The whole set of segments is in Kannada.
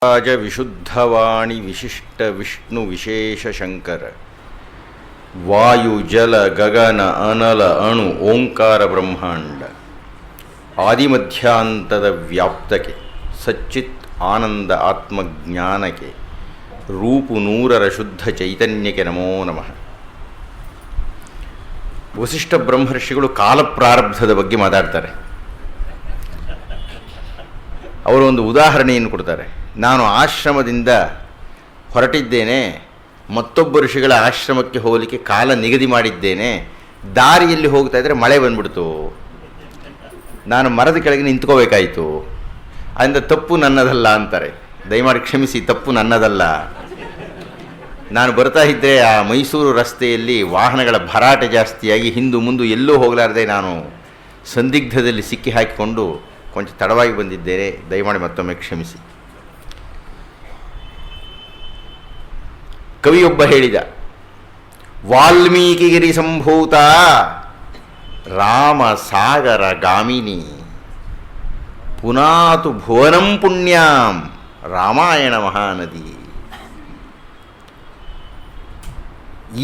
ರಾಜ ವಿಶುದ್ಧವಾಣಿ ವಿಶಿಷ್ಟ ವಿಷ್ಣು ವಿಶೇಷ ಶಂಕರ ವಾಯು ಜಲ ಗಗನ ಅನಲ ಅಣು ಓಂಕಾರ ಬ್ರಹ್ಮಾಂಡ ಆದಿಮಧ್ಯಾಂತದ ವ್ಯಾಪ್ತಕ್ಕೆ ಸಚ್ಚಿತ್ ಆನಂದ ಆತ್ಮಜ್ಞಾನಕ್ಕೆ ರೂಪು ನೂರರ ಶುದ್ಧ ಚೈತನ್ಯಕ್ಕೆ ನಮೋ ನಮಃ. ವಸಿಷ್ಠ ಬ್ರಹ್ಮರ್ಷಿಗಳು ಕಾಲ ಪ್ರಾರಬ್ಧದ ಬಗ್ಗೆ ಮಾತಾಡ್ತಾರೆ. ಅವರು ಒಂದು ಉದಾಹರಣೆಯನ್ನು ಕೊಡ್ತಾರೆ. ನಾನು ಆಶ್ರಮದಿಂದ ಹೊರಟಿದ್ದೇನೆ, ಮತ್ತೊಬ್ಬ ಋಷಿಗಳ ಆಶ್ರಮಕ್ಕೆ ಹೋಗಲಿಕ್ಕೆ ಕಾಲ ನಿಗದಿ ಮಾಡಿದ್ದೇನೆ. ದಾರಿಯಲ್ಲಿ ಹೋಗ್ತಾ ಇದ್ದರೆ ಮಳೆ ಬಂದ್ಬಿಡ್ತು, ನಾನು ಮರದ ಕೆಳಗೆ ನಿಂತ್ಕೋಬೇಕಾಯಿತು, ಅದರಿಂದ ತಪ್ಪು ನನ್ನದಲ್ಲ ಅಂತಾರೆ. ದಯಮಾಡಿ ಕ್ಷಮಿಸಿ, ತಪ್ಪು ನನ್ನದಲ್ಲ. ನಾನು ಬರ್ತಾ ಇದ್ದರೆ ಆ ಮೈಸೂರು ರಸ್ತೆಯಲ್ಲಿ ವಾಹನಗಳ ಭರಾಟೆ ಜಾಸ್ತಿಯಾಗಿ ಹಿಂದು ಮುಂದೆ ಎಲ್ಲೂ ಹೋಗಲಾರದೆ ನಾನು ಸಂದಿಗ್ಧದಲ್ಲಿ ಸಿಕ್ಕಿ ಹಾಕಿಕೊಂಡು ಕೊಂಚ ತಡವಾಗಿ ಬಂದಿದ್ದೇನೆ, ದಯಮಾಡಿ ಮತ್ತೊಮ್ಮೆ ಕ್ಷಮಿಸಿ. ಕವಿಯೊಬ್ಬ ಹೇಳಿದ, ವಾಲ್ಮೀಕಿಗಿರಿ ಸಂಭೂತ ರಾಮ ಸಾಗರ ಗಾಮಿನಿ ಪುನಾತು ಭುವನಂ ಪುಣ್ಯಾಂ ರಾಮಾಯಣ ಮಹಾನದಿ.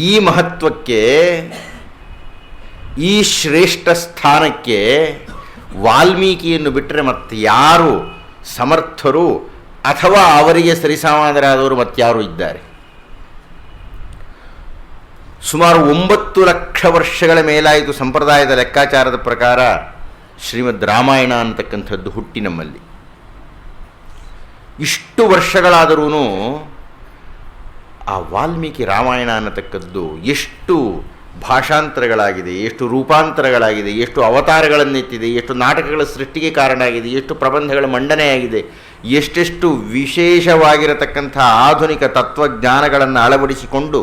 ಈ ಮಹತ್ವಕ್ಕೆ, ಈ ಶ್ರೇಷ್ಠ ಸ್ಥಾನಕ್ಕೆ ವಾಲ್ಮೀಕಿಯನ್ನು ಬಿಟ್ಟರೆ ಮತ್ತೆ ಯಾರು ಸಮರ್ಥರು ಅಥವಾ ಅವರಿಗೆ ಸರಿಸಮಾನರಾದವರು ಮತ್ತಾರು ಇದ್ದಾರೆ? ಸುಮಾರು 9 ಲಕ್ಷ ವರ್ಷಗಳ ಮೇಲಾಯಿತು ಸಂಪ್ರದಾಯದ ಲೆಕ್ಕಾಚಾರದ ಪ್ರಕಾರ ಶ್ರೀಮದ್ ರಾಮಾಯಣ ಅಂತಕ್ಕಂಥದ್ದು ಹುಟ್ಟಿ ನಮ್ಮಲ್ಲಿ. ಇಷ್ಟು ವರ್ಷಗಳಾದರೂ ಆ ವಾಲ್ಮೀಕಿ ರಾಮಾಯಣ ಅನ್ನತಕ್ಕದ್ದು ಎಷ್ಟು ಭಾಷಾಂತರಗಳಾಗಿದೆ, ಎಷ್ಟು ರೂಪಾಂತರಗಳಾಗಿದೆ, ಎಷ್ಟು ಅವತಾರಗಳನ್ನೆತ್ತಿದೆ, ಎಷ್ಟು ನಾಟಕಗಳ ಸೃಷ್ಟಿಗೆ ಕಾರಣ ಆಗಿದೆ, ಎಷ್ಟು ಪ್ರಬಂಧಗಳ ಮಂಡನೆಯಾಗಿದೆ, ಎಷ್ಟೆಷ್ಟು ವಿಶೇಷವಾಗಿರತಕ್ಕಂಥ ಆಧುನಿಕ ತತ್ವಜ್ಞಾನಗಳನ್ನು ಅಳವಡಿಸಿಕೊಂಡು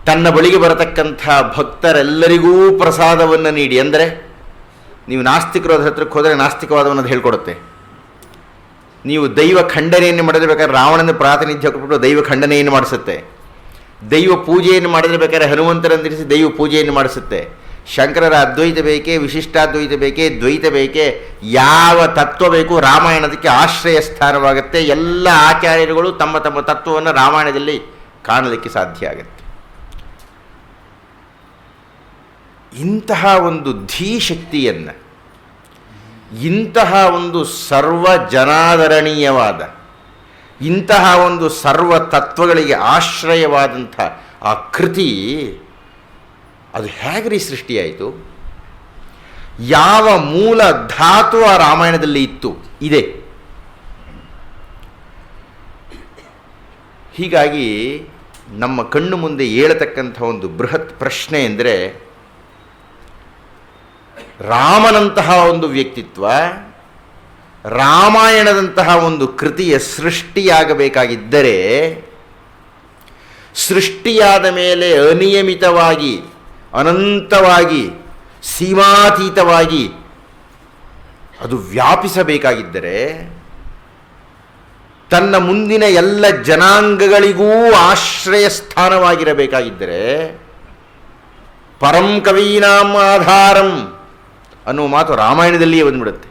ತನ್ನ ಬಳಿಗೆ ಬರತಕ್ಕಂಥ ಭಕ್ತರೆಲ್ಲರಿಗೂ ಪ್ರಸಾದವನ್ನು ನೀಡಿ. ಅಂದರೆ ನೀವು ನಾಸ್ತಿಕರು ಅದ್ರ ಹತ್ರಕ್ಕೆ ಹೋದರೆ ನಾಸ್ತಿಕವಾದವನ್ನು ಹೇಳ್ಕೊಡುತ್ತೆ. ನೀವು ದೈವ ಖಂಡನೆಯನ್ನು ಮಾಡಿದ್ರೆ ಬೇಕಾದ್ರೆ ರಾವಣನ ಪ್ರಾತಿನಿಧ್ಯ ಕೊಟ್ಬಿಟ್ಟು ದೈವ ಖಂಡನೆಯನ್ನು ಮಾಡಿಸುತ್ತೆ. ದೈವ ಪೂಜೆಯನ್ನು ಮಾಡಿದ್ರೆ ಬೇಕಾದ್ರೆ ಹನುಮಂತರಂದಿರಿಸಿ ದೈವ ಪೂಜೆಯನ್ನು ಮಾಡಿಸುತ್ತೆ. ಶಂಕರರ ಅದ್ವೈತ ಬೇಕೇ, ವಿಶಿಷ್ಟಾದ್ವೈತ ಬೇಕೇ, ದ್ವೈತ ಬೇಕೇ, ಯಾವ ತತ್ವ ಬೇಕು ರಾಮಾಯಣದಕ್ಕೆ ಆಶ್ರಯ ಸ್ಥಾನವಾಗುತ್ತೆ. ಎಲ್ಲ ಆಚಾರ್ಯರುಗಳು ತಮ್ಮ ತಮ್ಮ ತತ್ವವನ್ನು ರಾಮಾಯಣದಲ್ಲಿ ಕಾಣಲಿಕ್ಕೆ ಸಾಧ್ಯ ಆಗುತ್ತೆ. ಇಂತಹ ಒಂದು ಧೀಶಕ್ತಿಯನ್ನು, ಇಂತಹ ಒಂದು ಸರ್ವ ಜನಾದರಣೀಯವಾದ, ಇಂತಹ ಒಂದು ಸರ್ವ ತತ್ವಗಳಿಗೆ ಆಶ್ರಯವಾದಂಥ ಆ ಕೃತಿ ಅದು ಹೇಗ್ರಿ ಸೃಷ್ಟಿಯಾಯಿತು? ಯಾವ ಮೂಲ ಧಾತು ಆ ರಾಮಾಯಣದಲ್ಲಿ ಇತ್ತು? ಇದೆ. ಹೀಗಾಗಿ ನಮ್ಮ ಕಣ್ಣು ಮುಂದೆ ಏಳತಕ್ಕಂಥ ಒಂದು ಬೃಹತ್ ಪ್ರಶ್ನೆ ಎಂದರೆ, ರಾಮನಂತಹ ಒಂದು ವ್ಯಕ್ತಿತ್ವ, ರಾಮಾಯಣದಂತಹ ಒಂದು ಕೃತಿಯ ಸೃಷ್ಟಿಯಾಗಬೇಕಾಗಿದ್ದರೆ, ಸೃಷ್ಟಿಯಾದ ಮೇಲೆ ಅನಿಯಮಿತವಾಗಿ, ಅನಂತವಾಗಿ, ಸೀಮಾತೀತವಾಗಿ ಅದು ವ್ಯಾಪಿಸಬೇಕಾಗಿದ್ದರೆ, ತನ್ನ ಮುಂದಿನ ಎಲ್ಲ ಜನಾಂಗಗಳಿಗೂ ಆಶ್ರಯ ಸ್ಥಾನವಾಗಿರಬೇಕಾಗಿದ್ದರೆ, ಪರಂ ಕವೀನಾಂ ಆಧಾರಂ ಅನ್ನುವ ಮಾತು ರಾಮಾಯಣದಲ್ಲಿಯೇ ಬಂದ್ಬಿಡುತ್ತೆ.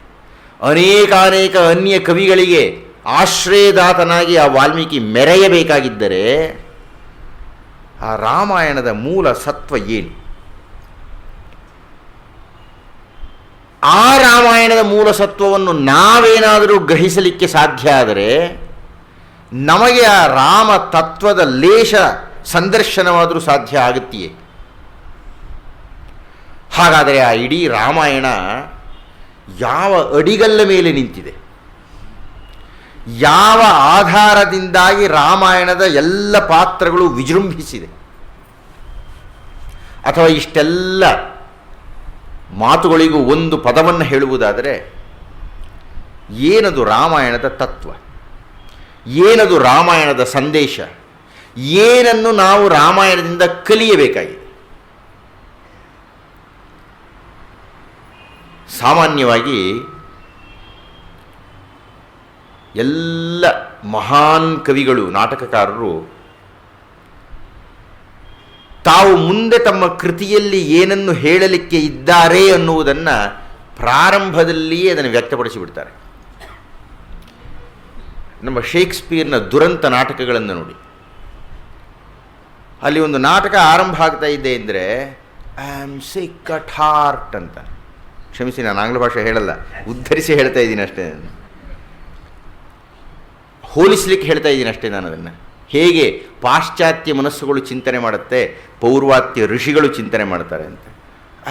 ಅನೇಕಾನೇಕ ಅನ್ಯ ಕವಿಗಳಿಗೆ ಆಶ್ರಯದಾತನಾಗಿ ಆ ವಾಲ್ಮೀಕಿ ಮೆರೆಯಬೇಕಾಗಿದ್ದರೆ ಆ ರಾಮಾಯಣದ ಮೂಲ ಸತ್ವ ಏನು? ಆ ರಾಮಾಯಣದ ಮೂಲ ಸತ್ವವನ್ನು ನಾವೇನಾದರೂ ಗ್ರಹಿಸಲಿಕ್ಕೆ ಸಾಧ್ಯ ಆದರೆ ನಮಗೆ ಆ ರಾಮ ತತ್ವದ ಲೇಷ ಸಂದರ್ಶನವಾದರೂ ಸಾಧ್ಯ ಆಗುತ್ತೆಯೇ? ಹಾಗಾದರೆ ಆ ಇಡೀ ರಾಮಾಯಣ ಯಾವ ಅಡಿಗಲ್ಲ ಮೇಲೆ ನಿಂತಿದೆ? ಯಾವ ಆಧಾರದಿಂದಾಗಿ ರಾಮಾಯಣದ ಎಲ್ಲ ಪಾತ್ರಗಳು ವಿಜೃಂಭಿಸಿದೆ? ಅಥವಾ ಇಷ್ಟೆಲ್ಲ ಮಾತುಗಳಿಗೂ ಒಂದು ಪದವನ್ನು ಹೇಳುವುದಾದರೆ, ಏನದು ರಾಮಾಯಣದ ತತ್ವ? ಏನದು ರಾಮಾಯಣದ ಸಂದೇಶ? ಏನನ್ನು ನಾವು ರಾಮಾಯಣದಿಂದ ಕಲಿಯಬೇಕಾಗಿದೆ? ಸಾಮಾನ್ಯವಾಗಿ ಎಲ್ಲ ಮಹಾನ್ ಕವಿಗಳು, ನಾಟಕಕಾರರು ತಾವು ಮುಂದೆ ತಮ್ಮ ಕೃತಿಯಲ್ಲಿ ಏನನ್ನು ಹೇಳಲಿಕ್ಕೆ ಇದ್ದಾರೆ ಅನ್ನುವುದನ್ನು ಪ್ರಾರಂಭದಲ್ಲಿಯೇ ಅದನ್ನು ವ್ಯಕ್ತಪಡಿಸಿಬಿಡ್ತಾರೆ. ನಮ್ಮ ಶೇಕ್ಸ್ಪಿಯರ್ನ ದುರಂತ ನಾಟಕಗಳನ್ನು ನೋಡಿ. ಅಲ್ಲಿ ಒಂದು ನಾಟಕ ಆರಂಭ ಆಗ್ತಾ ಇದೆ ಅಂದರೆ I am sick at heart ಅಂತ. ಕ್ಷಮಿಸಿ, ನಾನು ಆಂಗ್ಲ ಭಾಷೆ ಹೇಳಲ್ಲ, ಉದ್ಧರಿಸಿ ಹೇಳ್ತಾ ಇದ್ದೀನಿ ಅಷ್ಟೇ, ಹೋಲಿಸ್ಲಿಕ್ಕೆ ಹೇಳ್ತಾ ಇದ್ದೀನಿ ಅಷ್ಟೇ ನಾನು ಅದನ್ನು. ಹೇಗೆ ಪಾಶ್ಚಾತ್ಯ ಮನಸ್ಸುಗಳು ಚಿಂತನೆ ಮಾಡುತ್ತೆ, ಪೌರ್ವಾತ್ಯ ಋಷಿಗಳು ಚಿಂತನೆ ಮಾಡ್ತಾರೆ ಅಂತ.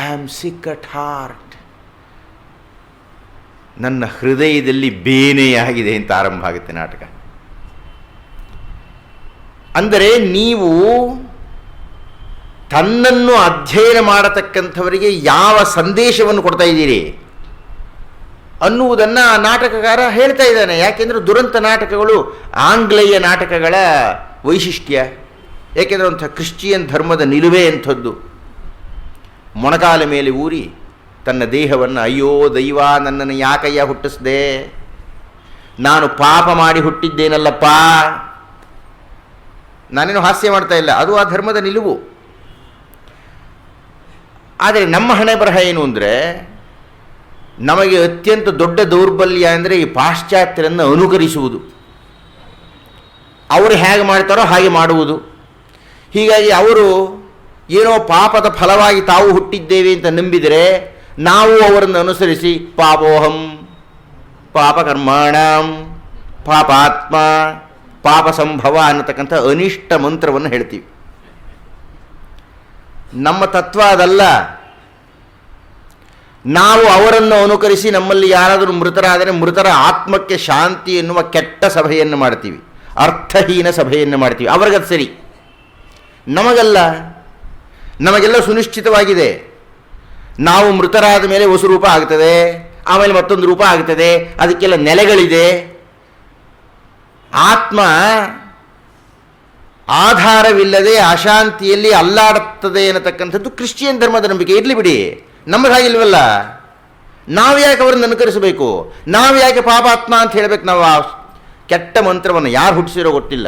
I am sick at heart, ನನ್ನ ಹೃದಯದಲ್ಲಿ ಬೇನೆಯಾಗಿದೆ ಅಂತ ಆರಂಭ ಆಗುತ್ತೆ ನಾಟಕ. ಅಂದರೆ ನೀವು ತನ್ನನ್ನು ಅಧ್ಯಯನ ಮಾಡತಕ್ಕಂಥವರಿಗೆ ಯಾವ ಸಂದೇಶವನ್ನು ಕೊಡ್ತಾ ಇದ್ದೀರಿ ಅನ್ನುವುದನ್ನು ಆ ನಾಟಕಕಾರ ಹೇಳ್ತಾ ಇದ್ದಾನೆ. ಯಾಕೆಂದರೆ ದುರಂತ ನಾಟಕಗಳು ಆಂಗ್ಲೇಯ ನಾಟಕಗಳ ವೈಶಿಷ್ಟ್ಯ. ಏಕೆಂದರೆ ಅಂಥ ಕ್ರಿಶ್ಚಿಯನ್ ಧರ್ಮದ ನಿಲುವೇ ಅಂಥದ್ದು. ಮೊಣಕಾಲ ಮೇಲೆ ಊರಿ ತನ್ನ ದೇಹವನ್ನು, ಅಯ್ಯೋ ದೈವ ನನ್ನನ್ನು ಯಾಕಯ್ಯ ಹುಟ್ಟಿಸ್ದೆ, ನಾನು ಪಾಪ ಮಾಡಿ ಹುಟ್ಟಿದ್ದೇನಲ್ಲಪ್ಪ. ನಾನೇನು ಹಾಸ್ಯ ಮಾಡ್ತಾ ಇಲ್ಲ, ಅದು ಆ ಧರ್ಮದ ನಿಲುವು. ಆದರೆ ನಮ್ಮ ಹಣೆ ಬರಹ ಏನು ಅಂದರೆ, ನಮಗೆ ಅತ್ಯಂತ ದೊಡ್ಡ ದೌರ್ಬಲ್ಯ ಅಂದರೆ ಈ ಪಾಶ್ಚಾತ್ಯರನ್ನು ಅನುಕರಿಸುವುದು. ಅವರು ಹೇಗೆ ಮಾಡ್ತಾರೋ ಹಾಗೆ ಮಾಡುವುದು. ಹೀಗಾಗಿ ಅವರು ಏನೋ ಪಾಪದ ಫಲವಾಗಿ ತಾವು ಹುಟ್ಟಿದ್ದೇವೆ ಅಂತ ನಂಬಿದರೆ ನಾವು ಅವರನ್ನು ಅನುಸರಿಸಿ ಪಾಪೋಹಂ ಪಾಪಕರ್ಮಾಣಂ ಪಾಪಾತ್ಮ ಪಾಪ ಸಂಭವ ಅನ್ನತಕ್ಕಂಥ ಅನಿಷ್ಟ ಮಂತ್ರವನ್ನು ಹೇಳ್ತೀವಿ. ನಮ್ಮ ತತ್ವ ಅದಲ್ಲ. ನಾವು ಅವರನ್ನು ಅನುಕರಿಸಿ ನಮ್ಮಲ್ಲಿ ಯಾರಾದರೂ ಮೃತರಾದರೆ ಮೃತರ ಆತ್ಮಕ್ಕೆ ಶಾಂತಿ ಎನ್ನುವ ಕೆಟ್ಟ ಸಭೆಯನ್ನು ಮಾಡ್ತೀವಿ, ಅರ್ಥಹೀನ ಸಭೆಯನ್ನು ಮಾಡ್ತೀವಿ. ಅವ್ರಿಗದು ಸರಿ, ನಮಗಲ್ಲ. ನಮಗೆಲ್ಲ ಸುನಿಶ್ಚಿತವಾಗಿದೆ, ನಾವು ಮೃತರಾದ ಮೇಲೆ ಹೊಸ ರೂಪ ಆಗ್ತದೆ, ಆಮೇಲೆ ಮತ್ತೊಂದು ರೂಪ ಆಗ್ತದೆ, ಅದಕ್ಕೆಲ್ಲ ನೆಲೆಗಳಿದೆ. ಆತ್ಮ ಆಧಾರವಿಲ್ಲದೆ ಅಶಾಂತಿಯಲ್ಲಿ ಅಲ್ಲಾಡುತ್ತದೆ ಅನ್ನತಕ್ಕಂಥದ್ದು ಕ್ರಿಶ್ಚಿಯನ್ ಧರ್ಮದ ನಂಬಿಕೆ. ಇರಲಿ ಬಿಡಿ, ನಮ್ಮದು ಹಾಗಿಲ್ವಲ್ಲ. ನಾವು ಯಾಕೆ ಅವರನ್ನು ಅನುಕರಿಸಬೇಕು? ನಾವು ಯಾಕೆ ಪಾಪಾತ್ಮ ಅಂತ ಹೇಳಬೇಕು? ನಾವು ಆ ಕೆಟ್ಟ ಮಂತ್ರವನ್ನು ಯಾರು ಹುಟ್ಟಿಸಿರೋ ಗೊತ್ತಿಲ್ಲ.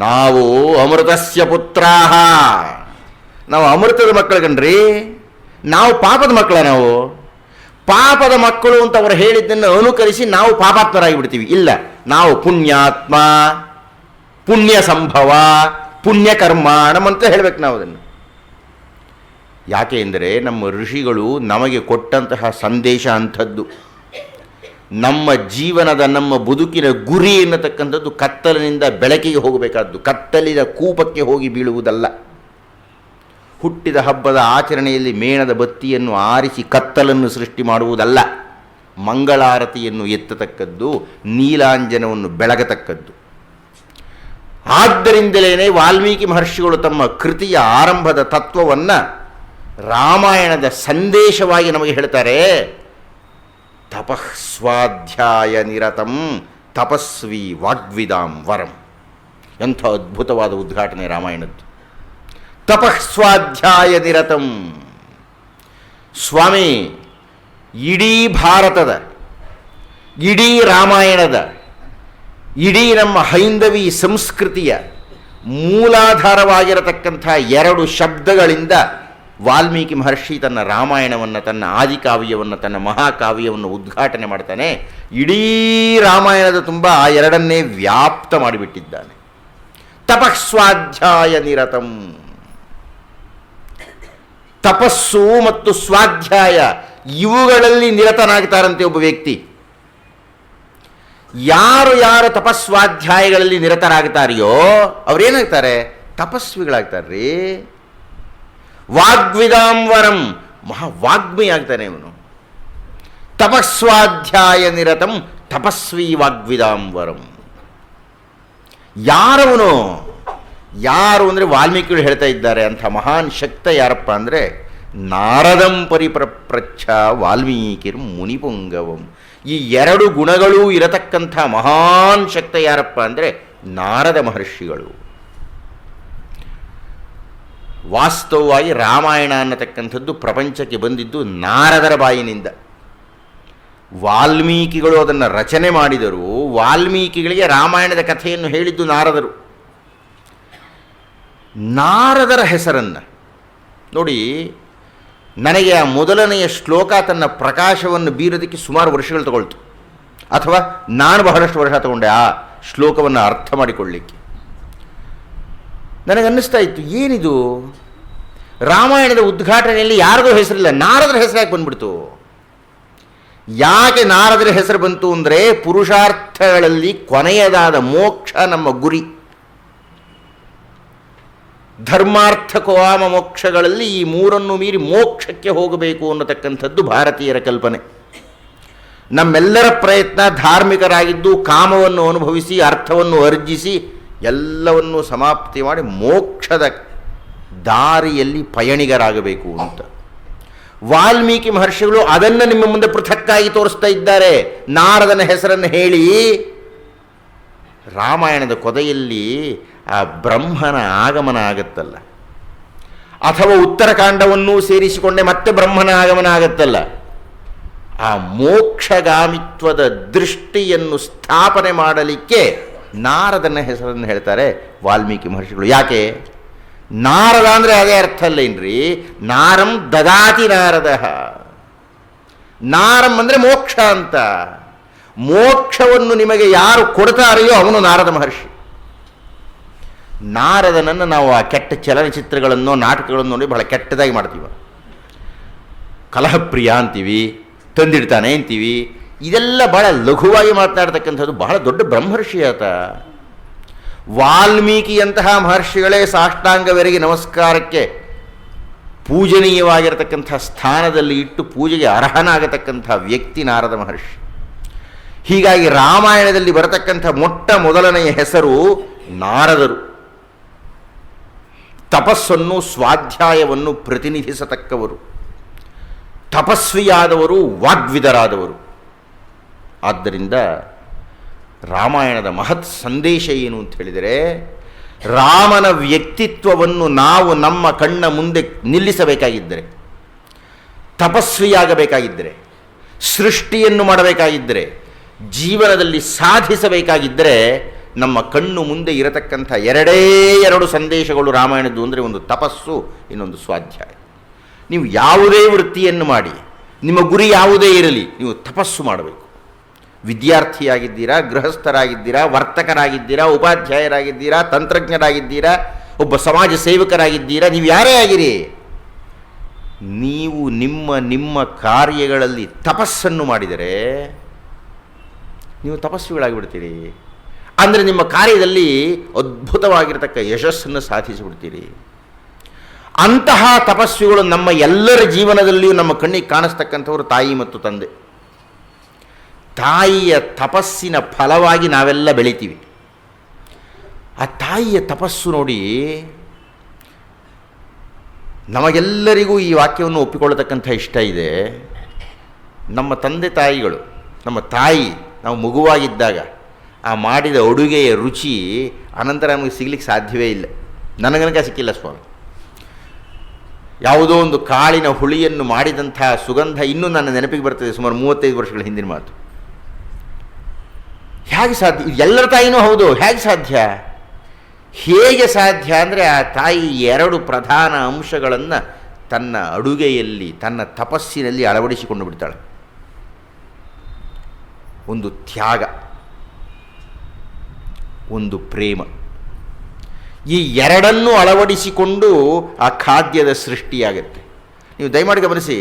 ನಾವು ಅಮೃತಸ್ಯ ಪುತ್ರಾಹ, ನಾವು ಅಮೃತದ ಮಕ್ಕಳು ಕಣ್ರಿ. ನಾವು ಪಾಪದ ಮಕ್ಕಳ. ನಾವು ಪಾಪದ ಮಕ್ಕಳು ಅಂತ ಅವರು ಹೇಳಿದ್ದನ್ನು ಅನುಕರಿಸಿ ನಾವು ಪಾಪಾತ್ಮರಾಗಿ ಬಿಡ್ತೀವಿ. ಇಲ್ಲ, ನಾವು ಪುಣ್ಯಾತ್ಮ, ಪುಣ್ಯ ಸಂಭವ, ಪುಣ್ಯಕರ್ಮಾಣಂ ಅಂತ ಹೇಳಬೇಕು ನಾವು ಅದನ್ನು. ಯಾಕೆ ಎಂದರೆ ನಮ್ಮ ಋಷಿಗಳು ನಮಗೆ ಕೊಟ್ಟಂತಹ ಸಂದೇಶ ಅಂಥದ್ದು. ನಮ್ಮ ಜೀವನದ, ನಮ್ಮ ಬದುಕಿನ ಗುರಿ ಎನ್ನತಕ್ಕಂಥದ್ದು ಕತ್ತಲಿನಿಂದ ಬೆಳಕಿಗೆ ಹೋಗಬೇಕಾದ್ದು, ಕತ್ತಲಿನ ಕೂಪಕ್ಕೆ ಹೋಗಿ ಬೀಳುವುದಲ್ಲ. ಹುಟ್ಟಿದ ಹಬ್ಬದ ಆಚರಣೆಯಲ್ಲಿ ಮೇಣದ ಬತ್ತಿಯನ್ನು ಆರಿಸಿ ಕತ್ತಲನ್ನು ಸೃಷ್ಟಿ ಮಾಡುವುದಲ್ಲ. ಮಂಗಳಾರತಿಯನ್ನು ಎತ್ತತಕ್ಕದ್ದು, ನೀಲಾಂಜನವನ್ನು ಬೆಳಗತಕ್ಕದ್ದು. ಆದ್ದರಿಂದಲೇ ವಾಲ್ಮೀಕಿ ಮಹರ್ಷಿಗಳು ತಮ್ಮ ಕೃತಿಯ ಆರಂಭದ ತತ್ವವನ್ನು ರಾಮಾಯಣದ ಸಂದೇಶವಾಗಿ ನಮಗೆ ಹೇಳ್ತಾರೆ. ತಪಃ ಸ್ವಾಧ್ಯಾಯ ನಿರತಂ ತಪಸ್ವಿ ವಾಗ್ವಿದಾಂ ವರಂ. ಎಂಥ ಅದ್ಭುತವಾದ ಉದ್ಘಾಟನೆ ರಾಮಾಯಣದ್ದು. ತಪಃ ಸ್ವಾಧ್ಯಾಯ ನಿರತಂ. ಸ್ವಾಮಿ, ಇಡೀ ಭಾರತದ, ಇಡೀ ರಾಮಾಯಣದ, ಇಡೀ ನಮ್ಮ ಹೈಂದವಿ ಸಂಸ್ಕೃತಿಯ ಮೂಲಾಧಾರವಾಗಿರತಕ್ಕಂಥ ಎರಡು ಶಬ್ದಗಳಿಂದ ವಾಲ್ಮೀಕಿ ಮಹರ್ಷಿ ತನ್ನ ರಾಮಾಯಣವನ್ನು, ತನ್ನ ಆದಿಕಾವ್ಯವನ್ನು, ತನ್ನ ಮಹಾಕಾವ್ಯವನ್ನು ಉದ್ಘಾಟನೆ ಮಾಡ್ತಾನೆ. ಇಡೀ ರಾಮಾಯಣದ ತುಂಬ ಆ ಎರಡನ್ನೇ ವ್ಯಾಪ್ತ ಮಾಡಿಬಿಟ್ಟಿದ್ದಾನೆ. ತಪಃ ಸ್ವಾಧ್ಯಾಯ ನಿರತಂ. ತಪಸ್ಸು ಮತ್ತು ಸ್ವಾಧ್ಯಾಯ ಇವುಗಳಲ್ಲಿ ನಿರತನಾಗ್ತಾರಂತೆ ಒಬ್ಬ ವ್ಯಕ್ತಿ. ಯಾರು ಯಾರು ತಪಸ್ವಾಧ್ಯಾಯಗಳಲ್ಲಿ ನಿರತರಾಗ್ತಾರೆಯೋ ಅವರೇನಾಗ್ತಾರೆ? ತಪಸ್ವಿಗಳಾಗ್ತಾರ್ರಿ. ವಾಗ್ವಿದಾಂವರಂ, ಮಹಾವಾಗ್ಮಿ ಆಗ್ತಾನೆ ಇವನು. ತಪಸ್ವಾಧ್ಯಾಯ ನಿರತಂ ತಪಸ್ವಿ ವಾಗ್ವಿದಾಂವರಂ. ಯಾರವನು? ಯಾರು ಅಂದರೆ ವಾಲ್ಮೀಕಿಗಳು ಹೇಳ್ತಾ ಇದ್ದಾರೆ, ಅಂಥ ಮಹಾನ್ ಶಕ್ತ ಯಾರಪ್ಪ ಅಂದರೆ ನಾರದಂ ಪರಿಪ್ರಚ್ಛ ವಾಲ್ಮೀಕಿರ್ ಮುನಿಪುಂಗವಂ. ಈ ಎರಡು ಗುಣಗಳೂ ಇರತಕ್ಕಂಥ ಮಹಾನ್ ಶಕ್ತ ಯಾರಪ್ಪ ಅಂದರೆ ನಾರದ ಮಹರ್ಷಿಗಳು. ವಾಸ್ತವವಾಗಿ ರಾಮಾಯಣ ಅನ್ನತಕ್ಕಂಥದ್ದು ಪ್ರಪಂಚಕ್ಕೆ ಬಂದಿದ್ದು ನಾರದರ ಬಾಯಿನಿಂದ. ವಾಲ್ಮೀಕಿಗಳು ಅದನ್ನು ರಚನೆ ಮಾಡಿದರು. ವಾಲ್ಮೀಕಿಗಳಿಗೆ ರಾಮಾಯಣದ ಕಥೆಯನ್ನು ಹೇಳಿದ್ದು ನಾರದರು. ನಾರದರ ಹೆಸರನ್ನು ನೋಡಿ. ನನಗೆ ಆ ಮೊದಲನೆಯ ಶ್ಲೋಕ ತನ್ನ ಪ್ರಕಾಶವನ್ನು ಬೀರೋದಕ್ಕೆ ಸುಮಾರು ವರ್ಷಗಳು ತಗೊಳ್ತು. ಅಥವಾ ನಾನು ಬಹಳಷ್ಟು ವರ್ಷ ತಗೊಂಡೆ ಆ ಶ್ಲೋಕವನ್ನು ಅರ್ಥ ಮಾಡಿಕೊಳ್ಳಿಕ್ಕೆ. ನನಗನ್ನಿಸ್ತಾ ಇತ್ತು, ಏನಿದು ರಾಮಾಯಣದ ಉದ್ಘಾಟನೆಯಲ್ಲಿ ಯಾರಿಗೂ ಹೆಸರಿಲ್ಲ, ನಾರದರ ಹೆಸರು ಯಾಕೆ ಬಂದ್ಬಿಡ್ತು? ಯಾಕೆ ನಾರದರ ಹೆಸರು ಬಂತು ಅಂದರೆ, ಪುರುಷಾರ್ಥಗಳಲ್ಲಿ ಕೊನೆಯದಾದ ಮೋಕ್ಷ ನಮ್ಮ ಗುರಿ. ಧರ್ಮಾರ್ಥ ಕಾಮ ಮೋಕ್ಷಗಳಲ್ಲಿ ಈ ಮೂರನ್ನು ಮೀರಿ ಮೋಕ್ಷಕ್ಕೆ ಹೋಗಬೇಕು ಅನ್ನತಕ್ಕಂಥದ್ದು ಭಾರತೀಯರ ಕಲ್ಪನೆ. ನಮ್ಮೆಲ್ಲರ ಪ್ರಯತ್ನ ಧಾರ್ಮಿಕರಾಗಿದ್ದು ಕಾಮವನ್ನು ಅನುಭವಿಸಿ ಅರ್ಥವನ್ನು ಅರ್ಜಿಸಿ ಎಲ್ಲವನ್ನೂ ಸಮಾಪ್ತಿ ಮಾಡಿ ಮೋಕ್ಷದ ದಾರಿಯಲ್ಲಿ ಪಯಣಿಗರಾಗಬೇಕು ಅಂತ. ವಾಲ್ಮೀಕಿ ಮಹರ್ಷಿಗಳು ಅದನ್ನು ನಿಮ್ಮ ಮುಂದೆ ಪೃಥಕ್ಕಾಗಿ ತೋರಿಸ್ತಾ ಇದ್ದಾರೆ. ನಾರದನ ಹೆಸರನ್ನು ಹೇಳಿ ರಾಮಾಯಣದ ಕೊನೆಯಲ್ಲಿ ಆ ಬ್ರಹ್ಮನ ಆಗಮನ ಆಗತ್ತಲ್ಲ, ಅಥವಾ ಉತ್ತರಕಾಂಡವನ್ನೂ ಸೇರಿಸಿಕೊಂಡೆ ಮತ್ತೆ ಬ್ರಹ್ಮನ ಆಗಮನ ಆಗತ್ತಲ್ಲ, ಆ ಮೋಕ್ಷಗಾಮಿತ್ವದ ದೃಷ್ಟಿಯನ್ನು ಸ್ಥಾಪನೆ ಮಾಡಲಿಕ್ಕೆ ನಾರದನ ಹೆಸರನ್ನು ಹೇಳ್ತಾರೆ ವಾಲ್ಮೀಕಿ ಮಹರ್ಷಿಗಳು. ಯಾಕೆ? ನಾರದ ಅಂದರೆ ಅದೇ ಅರ್ಥ ಅಲ್ಲೇನ್ರಿ, ನಾರಂ ದದಾತಿ ನಾರದ. ನಾರಂ ಅಂದರೆ ಮೋಕ್ಷ ಅಂತ. ಮೋಕ್ಷವನ್ನು ನಿಮಗೆ ಯಾರು ಕೊಡ್ತಾರೆಯೋ ಅವನು ನಾರದ ಮಹರ್ಷಿ. ನಾರದನನ್ನು ನಾವು ಆ ಕೆಟ್ಟ ಚಲನಚಿತ್ರಗಳನ್ನು ನಾಟಕಗಳನ್ನು ನೋಡಿ ಬಹಳ ಕೆಟ್ಟದಾಗಿ ಮಾಡ್ತೀವಿ. ಕಲಹಪ್ರಿಯ ಅಂತೀವಿ, ತಂದಿಡ್ತಾನೆ ಅಂತೀವಿ. ಇದೆಲ್ಲ ಬಹಳ ಲಘುವಾಗಿ ಮಾತನಾಡ್ತಕ್ಕಂಥದ್ದು. ಬಹಳ ದೊಡ್ಡ ಬ್ರಹ್ಮರ್ಷಿ ಆತ. ವಾಲ್ಮೀಕಿಯಂತಹ ಮಹರ್ಷಿಗಳೇ ಸಾಷ್ಟಾಂಗವೆರಗಿ ನಮಸ್ಕಾರಕ್ಕೆ ಪೂಜನೀಯವಾಗಿರತಕ್ಕಂಥ ಸ್ಥಾನದಲ್ಲಿ ಇಟ್ಟು ಪೂಜೆಗೆ ಅರ್ಹನಾಗತಕ್ಕಂಥ ವ್ಯಕ್ತಿ ನಾರದ ಮಹರ್ಷಿ. ಹೀಗಾಗಿ ರಾಮಾಯಣದಲ್ಲಿ ಬರತಕ್ಕಂಥ ಮೊಟ್ಟ ಮೊದಲನೆಯ ಹೆಸರು ನಾರದರು. ತಪಸ್ಸನ್ನು ಸ್ವಾಧ್ಯಾಯವನ್ನು ಪ್ರತಿನಿಧಿಸತಕ್ಕವರು, ತಪಸ್ವಿಯಾದವರು, ವಾಗ್ವಿದರಾದವರು. ಆದ್ದರಿಂದ ರಾಮಾಯಣದ ಮಹತ್ ಸಂದೇಶ ಏನು ಅಂತ ಹೇಳಿದರೆ, ರಾಮನ ವ್ಯಕ್ತಿತ್ವವನ್ನು ನಾವು ನಮ್ಮ ಕಣ್ಣ ಮುಂದೆ ನಿಲ್ಲಿಸಬೇಕಾಗಿದ್ದರೆ, ತಪಸ್ವಿಯಾಗಬೇಕಾಗಿದ್ದರೆ, ಸೃಷ್ಟಿಯನ್ನು ಮಾಡಬೇಕಾಗಿದ್ದರೆ, ಜೀವನದಲ್ಲಿ ಸಾಧಿಸಬೇಕಾಗಿದ್ದರೆ ನಮ್ಮ ಕಣ್ಣು ಮುಂದೆ ಇರತಕ್ಕಂಥ ಎರಡೇ ಎರಡು ಸಂದೇಶಗಳು ರಾಮಾಯಣದ್ದು. ಅಂದರೆ ಒಂದು ತಪಸ್ಸು, ಇನ್ನೊಂದು ಸ್ವಾಧ್ಯಾಯ. ನೀವು ಯಾವುದೇ ವೃತ್ತಿಯನ್ನು ಮಾಡಿ, ನಿಮ್ಮ ಗುರಿ ಯಾವುದೇ ಇರಲಿ, ನೀವು ತಪಸ್ಸು ಮಾಡಬೇಕು. ವಿದ್ಯಾರ್ಥಿಯಾಗಿದ್ದೀರಾ, ಗೃಹಸ್ಥರಾಗಿದ್ದೀರಾ, ವರ್ತಕರಾಗಿದ್ದೀರಾ, ಉಪಾಧ್ಯಾಯರಾಗಿದ್ದೀರಾ, ತಂತ್ರಜ್ಞರಾಗಿದ್ದೀರಾ, ಒಬ್ಬ ಸಮಾಜ ಸೇವಕರಾಗಿದ್ದೀರಾ, ನೀವು ಯಾರೇ ಆಗಿರಿ, ನೀವು ನಿಮ್ಮ ನಿಮ್ಮ ಕಾರ್ಯಗಳಲ್ಲಿ ತಪಸ್ಸನ್ನು ಮಾಡಿದರೆ ನೀವು ತಪಸ್ವಿಗಳಾಗಿಬಿಡ್ತೀರಿ. ಅಂದರೆ ನಿಮ್ಮ ಕಾರ್ಯದಲ್ಲಿ ಅದ್ಭುತವಾಗಿರತಕ್ಕ ಯಶಸ್ಸನ್ನು ಸಾಧಿಸಿಬಿಡ್ತೀರಿ. ಅಂತಹ ತಪಸ್ವಿಗಳು ನಮ್ಮ ಎಲ್ಲರ ಜೀವನದಲ್ಲಿಯೂ ನಮ್ಮ ಕಣ್ಣಿಗೆ ಕಾಣಿಸ್ತಕ್ಕಂಥವರು ತಾಯಿ ಮತ್ತು ತಂದೆ. ತಾಯಿಯ ತಪಸ್ಸಿನ ಫಲವಾಗಿ ನಾವೆಲ್ಲ ಬೆಳಿತೀವಿ. ಆ ತಾಯಿಯ ತಪಸ್ಸು ನೋಡಿ, ನಮಗೆಲ್ಲರಿಗೂ ಈ ವಾಕ್ಯವನ್ನು ಒಪ್ಪಿಕೊಳ್ಳತಕ್ಕಂಥ ಇಷ್ಟ ಇದೆ. ನಮ್ಮ ತಂದೆ ತಾಯಿಗಳು, ನಮ್ಮ ತಾಯಿ ನಾವು ಮಗುವಾಗಿದ್ದಾಗ ಆ ಮಾಡಿದ ಅಡುಗೆಯ ರುಚಿ ಅನಂತರ ನಮಗೆ ಸಿಗ್ಲಿಕ್ಕೆ ಸಾಧ್ಯವೇ ಇಲ್ಲ. ನನಗನಕ ಸಿಕ್ಕಿಲ್ಲ ಸ್ವಾಮಿ. ಯಾವುದೋ ಒಂದು ಕಾಳಿನ ಹುಳಿಯನ್ನು ಮಾಡಿದಂಥ ಸುಗಂಧ ಇನ್ನೂ ನನ್ನ ನೆನಪಿಗೆ ಬರ್ತದೆ, ಸುಮಾರು 35 ವರ್ಷಗಳ ಹಿಂದಿನ ಮಾತು. ಹೇಗೆ ಸಾಧ್ಯ? ಎಲ್ಲರ ತಾಯಿನೂ ಹೌದು. ಹೇಗೆ ಸಾಧ್ಯ? ಹೇಗೆ ಸಾಧ್ಯ ಅಂದರೆ ಆ ತಾಯಿ ಎರಡು ಪ್ರಧಾನ ಅಂಶಗಳನ್ನು ತನ್ನ ಅಡುಗೆಯಲ್ಲಿ, ತನ್ನ ತಪಸ್ಸಿನಲ್ಲಿ ಅಳವಡಿಸಿಕೊಂಡು ಬಿಡ್ತಾಳೆ. ಒಂದು ತ್ಯಾಗ, ಒಂದು ಪ್ರೇಮ. ಈ ಎರಡನ್ನೂ ಅಳವಡಿಸಿಕೊಂಡು ಆ ಖಾದ್ಯದ ಸೃಷ್ಟಿಯಾಗತ್ತೆ. ನೀವು ದಯಮಾಡಿ ಗಮನಿಸಿ,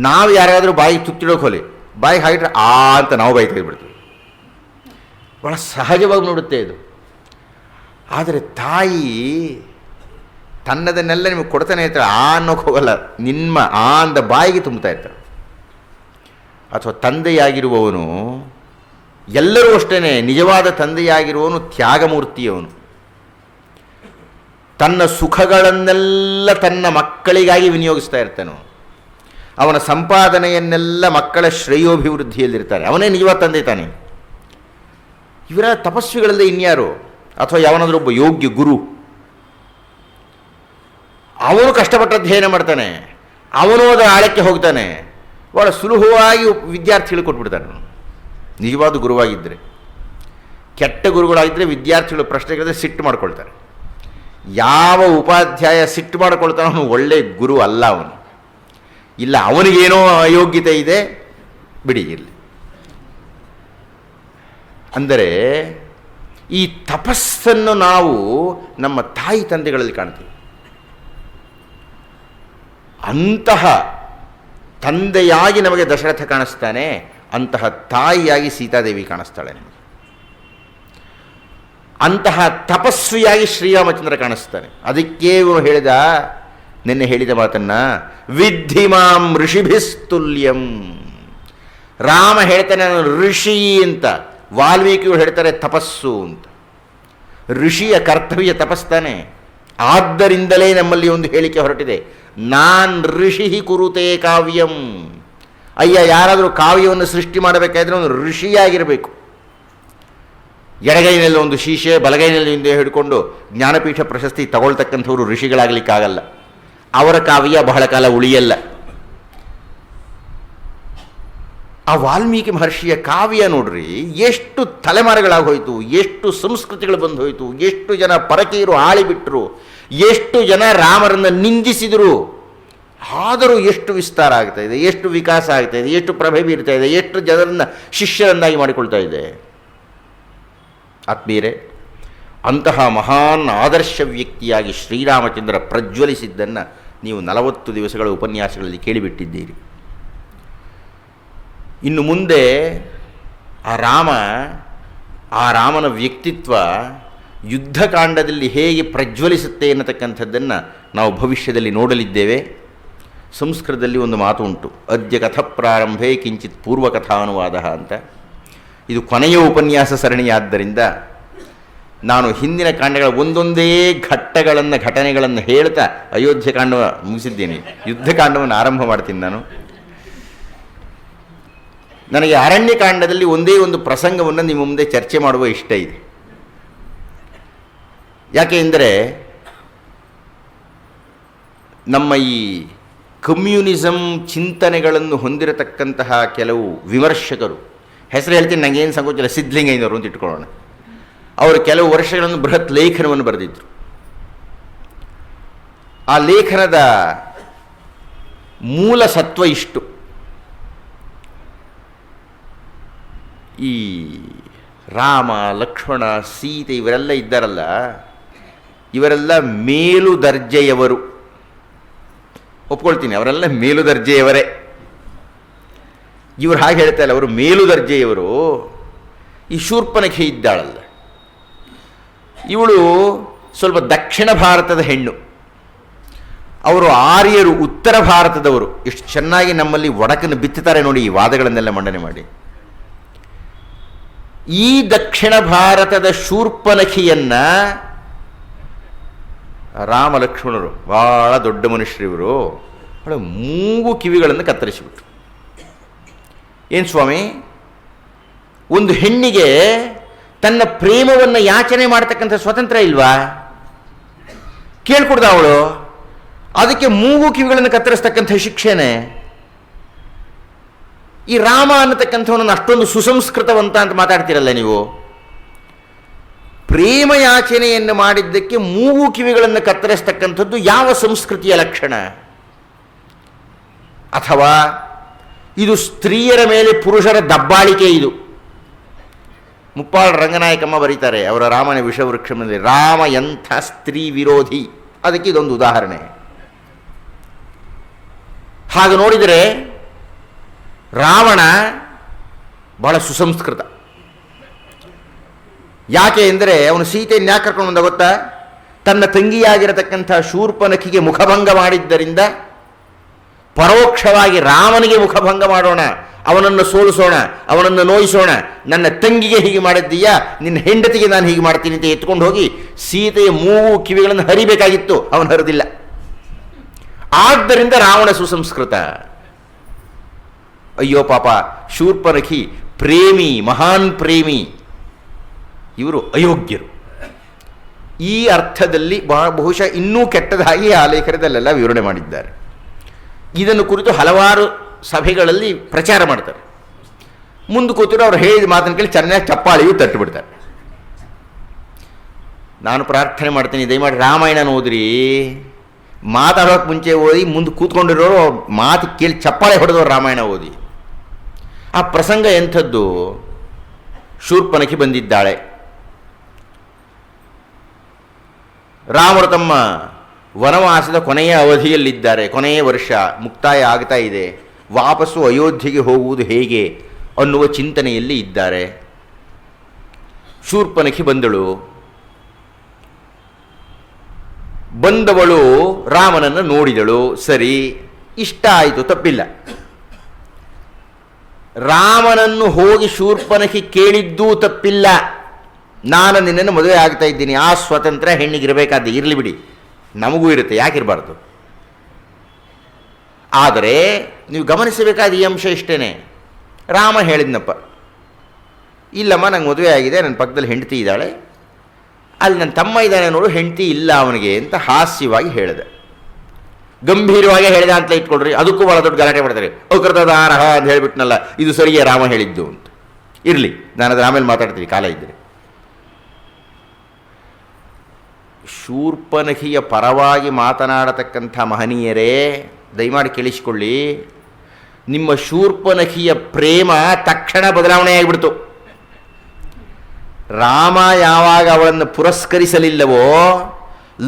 ನಾವು ಯಾರಾದರೂ ಬಾಯಿಗೆ ತುತ್ತಿಡೋಕೆ ಹೋಲಿ, ಬಾಯಿಗೆ ಹಾಕಿಟ್ರೆ ಆ ಅಂತ ನಾವು ಬಾಯಿ ತೆಗೆದುಬಿಡ್ತೀವಿ. ಭಾಳ ಸಹಜವಾಗಿ ನೋಡುತ್ತೆ ಇದು. ಆದರೆ ತಾಯಿ ತನ್ನದನ್ನೆಲ್ಲ ನಿಮಗೆ ಕೊಡ್ತಾನೆ ಇರ್ತಾಳೆ. ಆ ಅನ್ನೋಕೆ ಹೋಗಲ್ಲ, ನಿಮ್ಮ ಆ ಅಂದ ಬಾಯಿಗೆ ತುಂಬುತ್ತಾ ಇರ್ತಾಳೆ. ಅಥವಾ ತಂದೆಯಾಗಿರುವವನು, ಎಲ್ಲರೂ ಅಷ್ಟೇ, ನಿಜವಾದ ತಂದೆಯಾಗಿರುವವನು ತ್ಯಾಗಮೂರ್ತಿಯವನು. ತನ್ನ ಸುಖಗಳನ್ನೆಲ್ಲ ತನ್ನ ಮಕ್ಕಳಿಗಾಗಿ ವಿನಿಯೋಗಿಸ್ತಾ ಇರ್ತಾನೆ. ಅವನ ಸಂಪಾದನೆಯನ್ನೆಲ್ಲ ಮಕ್ಕಳ ಶ್ರೇಯೋಭಿವೃದ್ಧಿಯಲ್ಲಿರ್ತಾನೆ. ಅವನೇ ನಿಜವಾದ ತಂದೆ ತಾನೆ. ಇವರ ತಪಸ್ವಿಗಳಲ್ಲದೆ ಇನ್ಯಾರು? ಅಥವಾ ಯಾವನಾದರೂ ಒಬ್ಬ ಯೋಗ್ಯ ಗುರು, ಅವನು ಕಷ್ಟಪಟ್ಟು ಅಧ್ಯಯನ ಮಾಡ್ತಾನೆ, ಅವನು ಅದರ ಆಳಕ್ಕೆ ಹೋಗ್ತಾನೆ, ಭಾಳ ಸುಲಭವಾಗಿ ವಿದ್ಯಾರ್ಥಿಗಳು ಕೊಟ್ಬಿಡ್ತಾನೆ. ನಿಜವಾದ ಗುರುವಾಗಿದ್ದರೆ. ಕೆಟ್ಟ ಗುರುಗಳಾಗಿದ್ದರೆ ವಿದ್ಯಾರ್ಥಿಗಳು ಪ್ರಶ್ನೆ ಕೇಳಿದ್ರೆ ಸಿಟ್ಟು ಮಾಡ್ಕೊಳ್ತಾರೆ. ಯಾವ ಉಪಾಧ್ಯಾಯ ಸಿಟ್ಟು ಮಾಡ್ಕೊಳ್ತಾನೆ ಅವನು ಒಳ್ಳೆ ಗುರು ಅಲ್ಲ. ಅವನು ಇಲ್ಲ, ಅವನಿಗೇನೋ ಅಯೋಗ್ಯತೆ ಇದೆ, ಬಿಡಿ ಇರಲಿ, ಅಂದರೆ ಈ ತಪಸ್ಸನ್ನು ನಾವು ನಮ್ಮ ತಾಯಿ ತಂದೆಗಳಲ್ಲಿ ಕಾಣ್ತೀವಿ. ಅಂತಹ ತಂದೆಯಾಗಿ ನಮಗೆ ದಶರಥ ಕಾಣಿಸ್ತಾನೆ, ಅಂತಹ ತಾಯಿಯಾಗಿ ಸೀತಾದೇವಿ ಕಾಣಿಸ್ತಾಳೆ ನಮಗೆ. ಅಂತಹ ತಪಸ್ವಿಯಾಗಿ ಶ್ರೀರಾಮಚಂದ್ರ ಕಾಣಿಸ್ತಾನೆ. ಅದಕ್ಕೆ ಇವನು ಹೇಳಿದ, ನಿನ್ನೆ ಹೇಳಿದ ಮಾತನ್ನು, ವಿದ್ಧಿ ಮಾಂ ಋಷಿಭಿಸ್ತುಲ್ಯಂ. ರಾಮ ಹೇಳ್ತಾನೆ ನಾನು ಋಷಿ ಅಂತ, ವಾಲ್ಮೀಕಿಗಳು ಹೇಳ್ತಾರೆ ತಪಸ್ಸು ಅಂತ. ಋಷಿಯ ಕರ್ತವ್ಯ ತಪಸ್ತಾನೆ. ಆದ್ದರಿಂದಲೇ ನಮ್ಮಲ್ಲಿ ಒಂದು ಹೇಳಿಕೆ ಹೊರಟಿದೆ, ನಾನ್ ಋಷಿ ಕುರುತೆ ಕಾವ್ಯಂ. ಅಯ್ಯ, ಯಾರಾದರೂ ಕಾವ್ಯವನ್ನು ಸೃಷ್ಟಿ ಮಾಡಬೇಕಾದ್ರೆ ಒಂದು ಋಷಿಯಾಗಿರಬೇಕು. ಎಡಗೈನಲ್ಲಿ ಒಂದು ಶೀಶೆ, ಬಲಗೈನಲ್ಲಿ ಒಂದು ಹಿಡ್ಕೊಂಡು ಜ್ಞಾನಪೀಠ ಪ್ರಶಸ್ತಿ ತಗೊಳ್ತಕ್ಕಂಥವ್ರು ಋಷಿಗಳಾಗಲಿಕ್ಕಾಗಲ್ಲ. ಅವರ ಕಾವ್ಯ ಬಹಳ ಕಾಲ ಉಳಿಯಲ್ಲ. ಆ ವಾಲ್ಮೀಕಿ ಮಹರ್ಷಿಯ ಕಾವ್ಯ ನೋಡ್ರಿ, ಎಷ್ಟು ತಲೆಮಾರುಗಳಾಗೋಯ್ತು, ಎಷ್ಟು ಸಂಸ್ಕೃತಿಗಳು ಬಂದು ಹೋಯಿತು, ಎಷ್ಟು ಜನ ಪರಕೀಯರು ಆಳಿಬಿಟ್ರು, ಎಷ್ಟು ಜನ ರಾಮರನ್ನು ನಿಂದಿಸಿದರು. ಆದರೂ ಎಷ್ಟು ವಿಸ್ತಾರ ಆಗ್ತಾ ಇದೆ, ಎಷ್ಟು ವಿಕಾಸ ಆಗ್ತಾ ಇದೆ, ಎಷ್ಟು ಪ್ರಭೆ ಬೀರ್ತಾ ಇದೆ, ಎಷ್ಟು ಜನರನ್ನು ಶಿಷ್ಯರನ್ನಾಗಿ ಮಾಡಿಕೊಳ್ತಾ ಇದೆ. ಆತ್ಮೀಯರೇ, ಅಂತಹ ಮಹಾನ್ ಆದರ್ಶ ವ್ಯಕ್ತಿಯಾಗಿ ಶ್ರೀರಾಮಚಂದ್ರ ಪ್ರಜ್ವಲಿಸಿದ್ದನ್ನು ನೀವು 40 ದಿವಸಗಳ ಉಪನ್ಯಾಸಗಳಲ್ಲಿ ಕೇಳಿಬಿಟ್ಟಿದ್ದೀರಿ. ಇನ್ನು ಮುಂದೆ ಆ ರಾಮನ ವ್ಯಕ್ತಿತ್ವ ಯುದ್ಧಕಾಂಡದಲ್ಲಿ ಹೇಗೆ ಪ್ರಜ್ವಲಿಸುತ್ತೆ ಎನ್ನತಕ್ಕಂಥದ್ದನ್ನು ನಾವು ಭವಿಷ್ಯದಲ್ಲಿ ನೋಡಲಿದ್ದೇವೆ. ಸಂಸ್ಕೃತದಲ್ಲಿ ಒಂದು ಮಾತು ಉಂಟು, ಅದ್ಯ ಕಥ ಪ್ರಾರಂಭೆ ಕಿಂಚಿತ್ ಪೂರ್ವಕಥಾನುವಾದ ಅಂತ. ಇದು ಕೊನೆಯ ಉಪನ್ಯಾಸ ಸರಣಿಯಾದ್ದರಿಂದ ನಾನು ಹಿಂದಿನ ಕಾಂಡಗಳ ಒಂದೊಂದೇ ಘಟನೆಗಳನ್ನು ಹೇಳ್ತಾ ಅಯೋಧ್ಯೆ ಕಾಂಡ ಮುಗಿಸಿದ್ದೇನೆ. ಯುದ್ಧಕಾಂಡವನ್ನು ಆರಂಭ ಮಾಡ್ತೀನಿ ನಾನು. ನನಗೆ ಅರಣ್ಯಕಾಂಡದಲ್ಲಿ ಒಂದೇ ಒಂದು ಪ್ರಸಂಗವನ್ನು ನಿಮ್ಮ ಮುಂದೆ ಚರ್ಚೆ ಮಾಡುವ ಇಷ್ಟ ಇದೆ. ಯಾಕೆ ಎಂದರೆ, ನಮ್ಮ ಈ ಕಮ್ಯುನಿಸಮ್ ಚಿಂತನೆಗಳನ್ನು ಹೊಂದಿರತಕ್ಕಂತಹ ಕೆಲವು ವಿಮರ್ಶಕರು, ಹೆಸರು ಹೇಳ್ತೀನಿ, ನನಗೇನು ಸಂಕೋಚಲ್ಲ, ಸಿದ್ಧಲಿಂಗಯ್ಯನವರು ಅಂತ ಇಟ್ಕೊಳ್ಳೋಣ, ಅವರು ಕೆಲವು ವರ್ಷಗಳನ್ನು ಬೃಹತ್ ಲೇಖನವನ್ನು ಬರೆದಿದ್ದರು. ಆ ಲೇಖನದ ಮೂಲ ಸತ್ವ ಇಷ್ಟು: ಈ ರಾಮ, ಲಕ್ಷ್ಮಣ, ಸೀತೆ ಇವರೆಲ್ಲ ಇದ್ದಾರಲ್ಲ, ಇವರೆಲ್ಲ ಮೇಲು ದರ್ಜೆಯವರು. ಒಪ್ಕೊಳ್ತೀನಿ, ಅವರೆಲ್ಲ ಮೇಲು ದರ್ಜೆಯವರೇ. ಇವರು ಹಾಗೆ ಹೇಳ್ತಾ ಇಲ್ಲ, ಅವರು ಮೇಲು ದರ್ಜೆಯವರು. ಈ ಶೂರ್ಪನಖೆ ಇದ್ದಾಳಲ್ಲ, ಇವಳು ಸ್ವಲ್ಪ ದಕ್ಷಿಣ ಭಾರತದ ಹೆಣ್ಣು, ಅವರು ಆರ್ಯರು ಉತ್ತರ ಭಾರತದವರು. ಎಷ್ಟು ಚೆನ್ನಾಗಿ ನಮ್ಮಲ್ಲಿ ಒಡಕನ್ನು ಬಿತ್ತುತ್ತಾರೆ ನೋಡಿ ಈ ವಾದಗಳನ್ನೆಲ್ಲ ಮಂಡನೆ ಮಾಡಿ. ಈ ದಕ್ಷಿಣ ಭಾರತದ ಶೂರ್ಪನಖಿಯನ್ನ ರಾಮ ಲಕ್ಷ್ಮಣರು, ಬಹಳ ದೊಡ್ಡ ಮನುಷ್ಯರಿವರು, ಅವಳ ಮೂಗು ಕಿವಿಗಳನ್ನು ಕತ್ತರಿಸಿಬಿಟ್ರು. ಏನು ಸ್ವಾಮಿ, ಒಂದು ಹೆಣ್ಣಿಗೆ ತನ್ನ ಪ್ರೇಮವನ್ನು ಯಾಚನೆ ಮಾಡತಕ್ಕಂಥ ಸ್ವತಂತ್ರ ಇಲ್ವಾ? ಕೇಳ್ಕೊಡ್ದ ಅವಳು, ಅದಕ್ಕೆ ಮೂಗು ಕಿವಿಗಳನ್ನು ಕತ್ತರಿಸ್ತಕ್ಕಂಥ ಶಿಕ್ಷೆನೆ. ಈ ರಾಮ ಅನ್ನತಕ್ಕಂಥವನನ್ನು ಅಷ್ಟೊಂದು ಸುಸಂಸ್ಕೃತವಂತ ಅಂತ ಮಾತಾಡ್ತಿರಲ್ಲ ನೀವು. ಪ್ರೇಮ ಯಾಚನೆಯನ್ನು ಮಾಡಿದ್ದಕ್ಕೆ ಮೂಗು ಕಿವಿಗಳನ್ನು ಕತ್ತರಿಸ್ತಕ್ಕಂಥದ್ದು ಯಾವ ಸಂಸ್ಕೃತಿಯ ಲಕ್ಷಣ? ಅಥವಾ ಇದು ಸ್ತ್ರೀಯರ ಮೇಲೆ ಪುರುಷರ ದಬ್ಬಾಳಿಕೆ. ಇದು ಮುಪ್ಪಾಳ ರಂಗನಾಯಕಮ್ಮ ಬರೀತಾರೆ ಅವರ ರಾಮನ ವಿಷವೃಕ್ಷದಲ್ಲಿ, ರಾಮ ಎಂಥ ಸ್ತ್ರೀ ವಿರೋಧಿ. ಅದಕ್ಕೆ ಇದೊಂದು ಉದಾಹರಣೆ. ಹಾಗೆ ನೋಡಿದರೆ ರಾವಣ ಬಹಳ ಸುಸಂಸ್ಕೃತ. ಯಾಕೆ ಎಂದರೆ ಅವನು ಸೀತೆಯನ್ನು ಯಾಕೆ ಕರ್ಕೊಂಡು ಬಂದ ಗೊತ್ತಾ? ತನ್ನ ತಂಗಿಯಾಗಿರತಕ್ಕಂಥ ಶೂರ್ಪನಖಿಗೆ ಮುಖಭಂಗ ಮಾಡಿದ್ದರಿಂದ ಪರೋಕ್ಷವಾಗಿ ರಾಮನಿಗೆ ಮುಖಭಂಗ ಮಾಡೋಣ, ಅವನನ್ನು ಸೋಲಿಸೋಣ, ಅವನನ್ನು ನೋಯಿಸೋಣ, ನನ್ನ ತಂಗಿಗೆ ಹೀಗೆ ಮಾಡಿದ್ದೀಯಾ, ನಿನ್ನ ಹೆಂಡತಿಗೆ ನಾನು ಹೀಗೆ ಮಾಡ್ತೀನಿ ಅಂತ ಎತ್ಕೊಂಡು ಹೋಗಿ ಸೀತೆಯ ಮೂಗು ಕಿವಿಗಳನ್ನು ಹರಿಬೇಕಾಗಿತ್ತು, ಅವನು ಹರಿದಿಲ್ಲ. ಆದ್ದರಿಂದ ರಾವಣ ಸುಸಂಸ್ಕೃತ. ಅಯ್ಯೋ ಪಾಪ, ಶೂರ್ಪನಖಿ ಪ್ರೇಮಿ, ಮಹಾನ್ ಪ್ರೇಮಿ, ಇವರು ಅಯೋಗ್ಯರು. ಈ ಅರ್ಥದಲ್ಲಿ ಬಹುಶಃ ಇನ್ನೂ ಕೆಟ್ಟದಾಗಿ ಆ ಲೇಖನದಲ್ಲೆಲ್ಲ ವಿವರಣೆ ಮಾಡಿದ್ದಾರೆ. ಇದನ್ನು ಕುರಿತು ಹಲವಾರು ಸಭೆಗಳಲ್ಲಿ ಪ್ರಚಾರ ಮಾಡ್ತಾರೆ. ಮುಂದೆ ಕೂತಿರೋ ಅವ್ರು ಹೇಳಿದ ಮಾತನ್ನು ಕೇಳಿ ಚೆನ್ನಾಗಿ ಚಪ್ಪಾಳಿಯೂ ತಟ್ಟು ಬಿಡ್ತಾರೆ. ನಾನು ಪ್ರಾರ್ಥನೆ ಮಾಡ್ತೀನಿ, ದಯಮಾಡಿ ರಾಮಾಯಣನ ಓದ್ರಿ. ಮಾತಾಡೋಕೆ ಮುಂಚೆ ಓದಿ, ಮುಂದೆ ಕೂತ್ಕೊಂಡಿರೋರು ಮಾತು ಕೇಳಿ ಚಪ್ಪಾಳೆ ಹೊಡೆದವರು ರಾಮಾಯಣ ಓದಿ. ಆ ಪ್ರಸಂಗ ಎಂಥದ್ದು? ಶೂರ್ಪನಖಿ ಬಂದಿದ್ದಾಳೆ. ರಾಮರು ತಮ್ಮ ವನವಾಸದ ಕೊನೆಯ ಅವಧಿಯಲ್ಲಿದ್ದಾರೆ. ಕೊನೆಯ ವರ್ಷ ಮುಕ್ತಾಯ ಆಗ್ತಾ ಇದೆ. ವಾಪಸ್ಸು ಅಯೋಧ್ಯೆಗೆ ಹೋಗುವುದು ಹೇಗೆ ಅನ್ನುವ ಚಿಂತನೆಯಲ್ಲಿ ಇದ್ದಾರೆ. ಶೂರ್ಪನಖಿ ಬಂದಳು. ಬಂದವಳು ರಾಮನನ್ನು ನೋಡಿದಳು. ಸರಿ, ಇಷ್ಟ ಆಯಿತು, ತಪ್ಪಿಲ್ಲ. ರಾಮನನ್ನು ಹೋಗಿ ಶೂರ್ಪನಖಿ ಕೇಳಿದ್ದೂ ತಪ್ಪಿಲ್ಲ. ನಾನು ನಿನ್ನನ್ನು ಮದುವೆ ಆಗ್ತಾ ಇದ್ದೀನಿ, ಆ ಸ್ವತಂತ್ರ ಹೆಣ್ಣಿಗಿರಬೇಕಾದ, ಇರಲಿ ಬಿಡಿ, ನಮಗೂ ಇರುತ್ತೆ, ಯಾಕಿರಬಾರ್ದು. ಆದರೆ ನೀವು ಗಮನಿಸಬೇಕಾದ ಈ ಅಂಶ ಇಷ್ಟೇ. ರಾಮ ಹೇಳಿದ್ನಪ್ಪ, ಇಲ್ಲಮ್ಮ ನಂಗೆ ಮದುವೆ ಆಗಿದೆ, ನನ್ನ ಪಕ್ಕದಲ್ಲಿ ಹೆಂಡತಿ ಇದ್ದಾಳೆ, ಅಲ್ಲಿ ನನ್ನ ತಮ್ಮ ಇದ್ದಾನೆ ನೋಡು, ಹೆಂಡತಿ ಇಲ್ಲ ಅವನಿಗೆ ಅಂತ ಹಾಸ್ಯವಾಗಿ ಹೇಳಿದೆ. ಗಂಭೀರವಾಗಿ ಹೇಳಿದ ಅಂತ ಇಟ್ಕೊಳ್ರಿ, ಅದಕ್ಕೂ ಭಾಳ ದೊಡ್ಡ ಗಲಾಟೆ ಮಾಡ್ತಾರೆ. ಅಕೃತದಾರಹ ಅಂತ ಹೇಳಿಬಿಟ್ನಲ್ಲ, ಇದು ಸರಿಯೇ ರಾಮ ಹೇಳಿದ್ದು ಅಂತ. ಇರಲಿ, ನಾನು ಅದರ ಆಮೇಲೆ ಮಾತಾಡ್ತೀನಿ ಕಾಲ ಇದ್ದರೆ. ಶೂರ್ಪನಖಿಯ ಪರವಾಗಿ ಮಾತನಾಡತಕ್ಕಂಥ ಮಹನೀಯರೇ, ದಯಮಾಡಿ ಕೇಳಿಸಿಕೊಳ್ಳಿ. ನಿಮ್ಮ ಶೂರ್ಪನಖಿಯ ಪ್ರೇಮ ತಕ್ಷಣ ಬದಲಾವಣೆಯಾಗಿಬಿಡ್ತು. ರಾಮ ಯಾವಾಗ ಅವಳನ್ನು ಪುರಸ್ಕರಿಸಲಿಲ್ಲವೋ,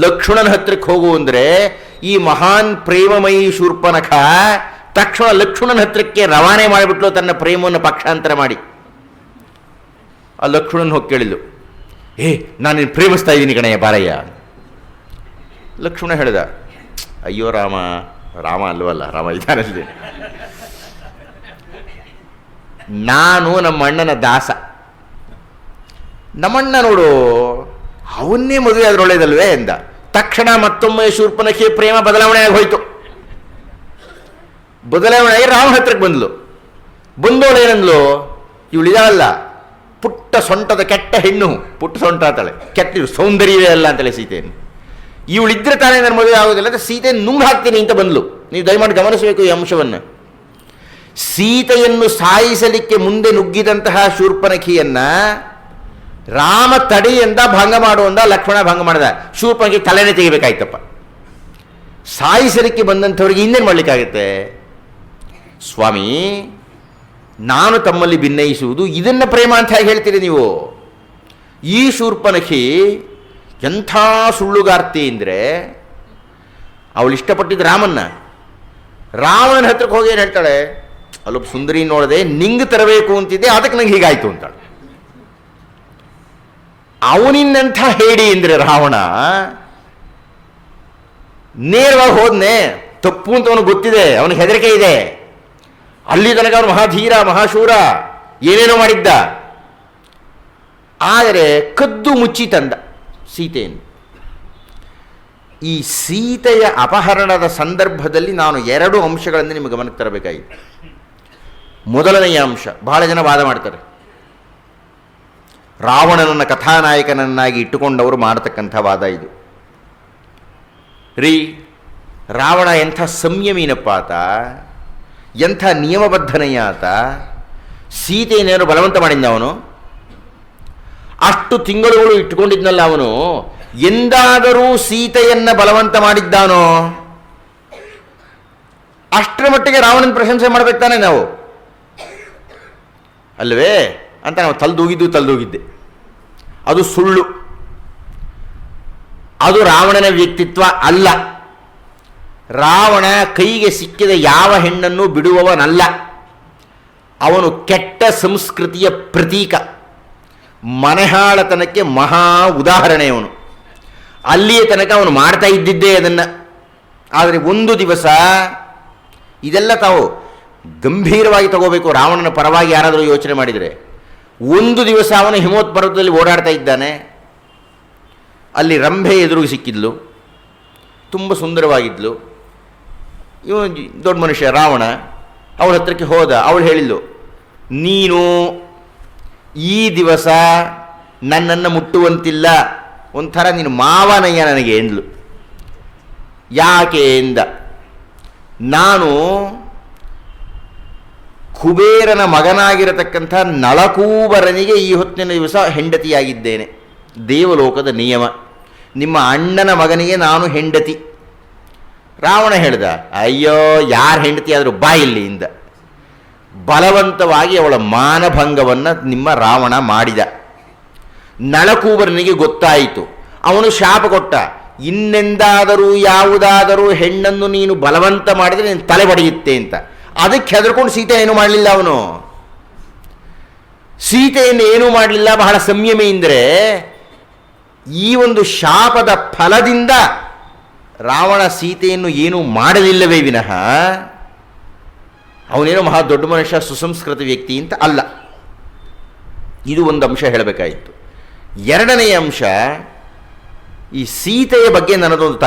ಲಕ್ಷ್ಮಣನ ಹತ್ರಕ್ಕೆ ಹೋಗು ಅಂದರೆ ಈ ಮಹಾನ್ ಪ್ರೇಮಮಯಿ ಶೂರ್ಪನಖ ತಕ್ಷಣ ಲಕ್ಷ್ಮಣನ ಹತ್ರಕ್ಕೆ ರವಾನೆ ಮಾಡಿಬಿಟ್ಲು ತನ್ನ ಪ್ರೇಮವನ್ನು ಪಕ್ಷಾಂತರ ಮಾಡಿ. ಆ ಲಕ್ಷ್ಮಣನ ಹೋಗಿ ಕೇಳಿದ್ಲು, ನಾನು ನಿನ್ನ ಪ್ರೇಮಿಸ್ತಾ ಇದ್ದೀನಿ ಕಣಯ್ಯ, ಬಾರಯ್ಯ. ಲಕ್ಷ್ಮಣ ಹೇಳಿದ, ಅಯ್ಯೋ ರಾಮ, ರಾಮ ಅಲ್ವಲ್ಲ, ರಾಮ ಇದ್ದಾನಲ್ಲಿ, ನಾನು ನಮ್ಮ ಅಣ್ಣನ ದಾಸ, ನಮ್ಮಣ್ಣ ನೋಡು ಅವನ್ನೇ ಮದುವೆ ಆದ್ರೆ ಒಳ್ಳೇದಲ್ವೇ ಎಂದ. ತಕ್ಷಣ ಮತ್ತೊಮ್ಮೆ ಶೂರ್ಪನಖಿಯ ಪ್ರೇಮ ಬದಲಾವಣೆ ಆಗಿ ಹೋಯಿತು. ಬದಲಾವಣೆ ಆಗಿ ರಾಮ ಹತ್ರಕ್ಕೆ ಬಂದ್ಲು. ಬಂದೋಳು ಏನಂದ್ಲು, ಇವಳಿದಾಳಲ್ಲ ಪುಟ್ಟ ಸೊಂಟದ ಕೆಟ್ಟ ಹೆಣ್ಣು, ಪುಟ್ಟ ಸೊಂಟ ಆತಾಳೆ, ಕೆಟ್ಟ ಸೌಂದರ್ಯವೇ ಅಲ್ಲ ಅಂತಲೇ ಸೀತೆಯನ್ನು, ಇವಳಿದ್ರೆ ತಾನೇ ನನ್ನ ಮದುವೆ ಆಗೋದಿಲ್ಲ ಅಂತ ಸೀತೆಯನ್ನು ನುಂಗ್ ಹಾಕ್ತೀನಿ ಅಂತ ಬಂದ್ಲು. ನೀವು ದಯಮಾಡಿ ಗಮನಿಸಬೇಕು ಈ ಅಂಶವನ್ನು. ಸೀತೆಯನ್ನು ಸಾಯಿಸಲಿಕ್ಕೆ ಮುಂದೆ ನುಗ್ಗಿದಂತಹ ಶೂರ್ಪನಖಿಯನ್ನ ರಾಮ ತಡೆಯಿಂದ ಭಂಗ ಮಾಡುವಂದ, ಲಕ್ಷ್ಮಣ ಭಂಗ ಮಾಡಿದ. ಶೂರ್ಪನಖಿ ತಲೆನೇ ತೆಗಿಬೇಕಾಯ್ತಪ್ಪ. ಸಾಯಿಸಲಿಕ್ಕೆ ಬಂದಂಥವ್ರಿಗೆ ಇನ್ನೇನು ಮಾಡಲಿಕ್ಕಾಗತ್ತೆ? ಸ್ವಾಮಿ, ನಾನು ತಮ್ಮಲ್ಲಿ ಭಿನ್ನಯಿಸುವುದು ಇದನ್ನು ಪ್ರೇಮ ಅಂತ ಹೇಗೆ ಹೇಳ್ತೀರಿ ನೀವು? ಈ ಶೂರ್ಪನಖಿ ಎಂಥ ಸುಳ್ಳುಗಾರ್ತಿ ಅಂದರೆ, ಅವಳು ಇಷ್ಟಪಟ್ಟಿದ್ದು ರಾಮನ್ನ. ರಾಮನ ಹತ್ರಕ್ಕೆ ಹೋಗಿ ಏನು ಹೇಳ್ತಾಳೆ, ಅಲ್ಲೊಬ್ಬ ಸುಂದರಿ ನೋಡದೆ ನಿಂಗೆ ತರಬೇಕು ಅಂತಿದ್ದೆ, ಅದಕ್ಕೆ ನಂಗೆ ಹೀಗಾಯ್ತು ಅಂತಾಳೆ. ಅವನಿನ್ನಂಥ ಹೇಳಿ ಅಂದರೆ ರಾವಣ ನೇರವಾಗಿ ಹೋದ್ನೆ, ತಪ್ಪು ಅಂತ ಅವನಿಗೆ ಗೊತ್ತಿದೆ, ಅವನಿಗೆ ಹೆದರಿಕೆ ಇದೆ. ಅಲ್ಲಿ ತನಕ ಅವನು ಮಹಾಧೀರ ಮಹಾಶೂರ, ಏನೇನೋ ಮಾಡಿದ್ದ. ಆದರೆ ಕದ್ದು ಮುಚ್ಚಿ ತಂದ ಸೀತೆಯನ್ನು. ಈ ಸೀತೆಯ ಅಪಹರಣದ ಸಂದರ್ಭದಲ್ಲಿ ನಾನು 2 ಅಂಶಗಳನ್ನು ನಿಮಗೆ ಗಮನಕ್ಕೆ ತರಬೇಕಾಗಿದೆ. ಮೊದಲನೆಯ ಅಂಶ, ಬಹಳ ಜನ ವಾದ ಮಾಡ್ತಾರೆ, ರಾವಣನನ್ನು ಕಥಾನಾಯಕನನ್ನಾಗಿ ಇಟ್ಟುಕೊಂಡವರು ಮಾಡತಕ್ಕಂಥ ವಾದ ಇದು. ರಾವಣ ಎಂಥ ಸಂಯಮೀನಪ್ಪ ಆತ, ಎಂಥ ನಿಯಮಬದ್ಧನೆಯ ಆತ. ಸೀತೆಯನ್ನೇನು ಬಲವಂತ ಮಾಡಿದ್ದ ಅವನು? ಅಷ್ಟು ತಿಂಗಳುಗಳು ಇಟ್ಟುಕೊಂಡಿದ್ನಲ್ಲ ಅವನು, ಎಂದಾದರೂ ಸೀತೆಯನ್ನ ಬಲವಂತ ಮಾಡಿದ್ದಾನೋ? ಅಷ್ಟರ ಮಟ್ಟಿಗೆ ರಾವಣನ ಪ್ರಶಂಸೆ ಮಾಡಬೇಕು ತಾನೆ ನಾವು, ಅಲ್ವೇ ಅಂತ ನಾವು ತಲೆದೂಗಿದ್ದೆ. ಅದು ಸುಳ್ಳು. ಅದು ರಾವಣನ ವ್ಯಕ್ತಿತ್ವ ಅಲ್ಲ. ರಾವಣ ಕೈಗೆ ಸಿಕ್ಕಿದ ಯಾವ ಹೆಣ್ಣನ್ನು ಬಿಡುವವನಲ್ಲ. ಅವನು ಕೆಟ್ಟ ಸಂಸ್ಕೃತಿಯ ಪ್ರತೀಕ, ಮನೆಹಾಳತನಕ್ಕೆ ಮಹಾ ಉದಾಹರಣೆ ಅವನು. ಅಲ್ಲಿಯ ತನಕ ಅವನು ಮಾಡ್ತಾ ಇದ್ದಿದ್ದೇ ಅದನ್ನು. ಆದರೆ ಒಂದು ದಿವಸ, ಇದೆಲ್ಲ ತಾವು ಗಂಭೀರವಾಗಿ ತಗೋಬೇಕು, ರಾವಣನ ಪರವಾಗಿ ಯಾರಾದರೂ ಯೋಚನೆ ಮಾಡಿದರೆ. ಒಂದು ದಿವಸ ಅವನು ಹಿಮವತ್ ಪರ್ವತದಲ್ಲಿ ಓಡಾಡ್ತಾ ಇದ್ದಾನೆ. ಅಲ್ಲಿ ರಂಭೆ ಎದುರಿಗೆ ಸಿಕ್ಕಿದ್ಲು, ತುಂಬ ಸುಂದರವಾಗಿದ್ಲು. ಇವನು ದೊಡ್ಡ ಮನುಷ್ಯ ರಾವಣ, ಅವಳ ಹತ್ರಕ್ಕೆ ಹೋದ. ಅವಳು ಹೇಳಿದ್ಲು, ನೀನು ಈ ದಿವಸ ನನ್ನನ್ನು ಮುಟ್ಟುವಂತಿಲ್ಲ, ಒಂಥರ ನೀನು ಮಾವನಯ್ಯ ನನಗೆ ಎಂದ್ಲು. ಯಾಕೆ ಎಂದ, ನಾನು ಕುಬೇರನ ಮಗನಾಗಿರತಕ್ಕಂಥ ನಳಕೂಬರನಿಗೆ ಈ ಹೊತ್ತಿನ ದಿವಸ ಹೆಂಡತಿಯಾಗಿದ್ದೇನೆ. ದೇವಲೋಕದ ನಿಯಮ, ನಿಮ್ಮ ಅಣ್ಣನ ಮಗನಿಗೆ ನಾನು ಹೆಂಡತಿ. ರಾವಣ ಹೇಳ್ದ, ಅಯ್ಯೋ ಯಾರು ಹೆಂಡತಿ ಆದರೂ ಬಾ ಇಲ್ಲಿಂದ. ಬಲವಂತವಾಗಿ ಅವಳ ಮಾನಭಂಗವನ್ನು ನಿಮ್ಮ ರಾವಣ ಮಾಡಿದ. ನಳಕೂಬರನಿಗೆ ಗೊತ್ತಾಯಿತು. ಅವನು ಶಾಪ ಕೊಟ್ಟ, ಇನ್ನೆಂದಾದರೂ ಯಾವುದಾದರೂ ಹೆಣ್ಣನ್ನು ನೀನು ಬಲವಂತ ಮಾಡಿದರೆ ನೀನು ತಲೆ ಬಡಿಯುತ್ತೆ ಅಂತ. ಅದಕ್ಕೆ ಹೆದರ್ಕೊಂಡು ಸೀತೆ ಏನೂ ಮಾಡಲಿಲ್ಲ. ಅವನು ಸೀತೆಯನ್ನು ಏನೂ ಮಾಡಲಿಲ್ಲ, ಬಹಳ ಸಂಯಮಿಯಿಂದರೆ ಈ ಒಂದು ಶಾಪದ ಫಲದಿಂದ ರಾವಣ ಸೀತೆಯನ್ನು ಏನೂ ಮಾಡಲಿಲ್ಲವೇ ವಿನಃ ಅವನೇನೋ ಮಹಾ ದೊಡ್ಡ ಮನುಷ್ಯ ಸುಸಂಸ್ಕೃತ ವ್ಯಕ್ತಿ ಅಂತ ಅಲ್ಲ. ಇದು ಒಂದು ಅಂಶ ಹೇಳಬೇಕಾಯಿತು. ಎರಡನೆಯ ಅಂಶ, ಈ ಸೀತೆಯ ಬಗ್ಗೆ ನನ್ನದೊಂದು